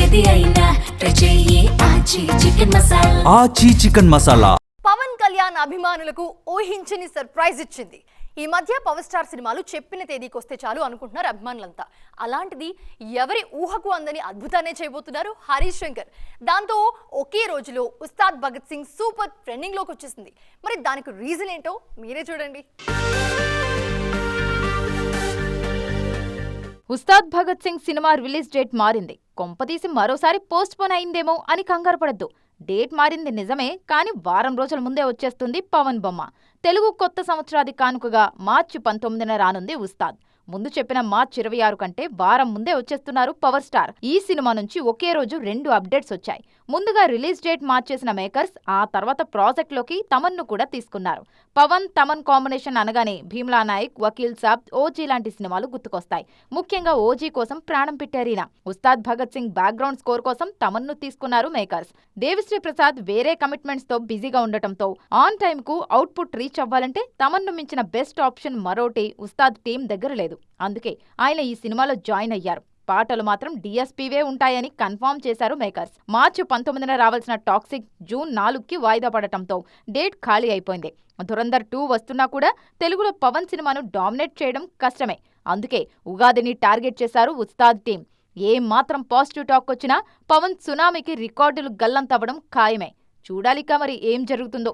ఏది అయినా ట్రై చెయ్యి ఆచి చికెన్ మసాలా. ఆచి చికెన్ మసాలా పవన్ కళ్యాణ్ అభిమానులకు ఊహించని సర్ప్రైజ్ ఇచ్చింది. ఈ మధ్య పవర్ స్టార్ సినిమాలు చెప్పిన తేదీకి వస్తే చాలు అనుకుంటున్నారు అభిమానులంతా. అలాంటిది ఎవరి ఊహకు అందని అద్భుతాన్ని చేయబోతున్నారు హరీష్ శంకర్. దాంతో ఒకే రోజులో ఉస్తాద్ భగత్ సింగ్ సూపర్ ట్రెండింగ్ లోకి వచ్చేసింది. మరి దానికి రీజన్ ఏంటో మీరే చూడండి. Ustaad Bhagat Singh cinema release date మారింది. కొంపతీసి మరోసారి పోస్ట్ పోన్ అయిందేమో అని కంగారు పడద్దు. డేట్ మారింది నిజమే, కానీ వారం రోజుల ముందే వచ్చేస్తుంది పవన్ బొమ్మ. తెలుగు కొత్త సంవత్సరాది కానుకగా మార్చి 19న రానుంది ఉస్తాద్. ముందు చెప్పిన మార్చి 26 కంటే వారం ముందే వచ్చేస్తున్నారు పవర్ స్టార్. ఈ సినిమా నుంచి ఒకే రోజు 2 అప్డేట్స్ వచ్చాయి. ముందుగా రిలీజ్ డేట్ మార్చేసిన మేకర్స్ ఆ తర్వాత ప్రాజెక్ట్లోకి తమన్ను కూడా తీసుకున్నారు. పవన్ తమన్ కాంబినేషన్ అనగానే భీమ్లా నాయక్, వకీల్ సాబ్, ఓజీ లాంటి సినిమాలు గుర్తుకొస్తాయి. ముఖ్యంగా ఓజీ కోసం ప్రాణం పెట్టారీన. ఉస్తాద్ భగత్ సింగ్ బ్యాక్గ్రౌండ్ స్కోర్ కోసం తమన్ను తీసుకున్నారు మేకర్స్. దేవిశ్రీ ప్రసాద్ వేరే కమిట్మెంట్స్ తో బిజీగా ఉండటంతో ఆన్ టైమ్ కు అవుట్పుట్ రీచ్ అవ్వాలంటే తమన్ను మించిన బెస్ట్ ఆప్షన్ మరోటి ఉస్తాద్ టీం దగ్గర లేదు. అందుకే ఆయన ఈ సినిమాలో జాయిన్ అయ్యారు. పాటలు మాత్రం డిఎస్పీవే ఉంటాయని కన్ఫర్మ్ చేశారు మేకర్స్. మార్చి 19న రావాల్సిన టాక్సిక్ జూన్ 4కి వాయిదా పడటంతో డేట్ ఖాళీ అయిపోయింది. ధురంధర్ 2 వస్తున్నా కూడా తెలుగులో పవన్ సినిమాను డామినేట్ చేయడం కష్టమే. అందుకే ఉగాదిని టార్గెట్ చేశారు ఉస్తాద్ టీం. ఏం మాత్రం పాజిటివ్ టాక్ వచ్చినా పవన్ సునామీకి రికార్డులు గల్లంతవ్వడం ఖాయమే. చూడాలిక మరి ఏం జరుగుతుందో.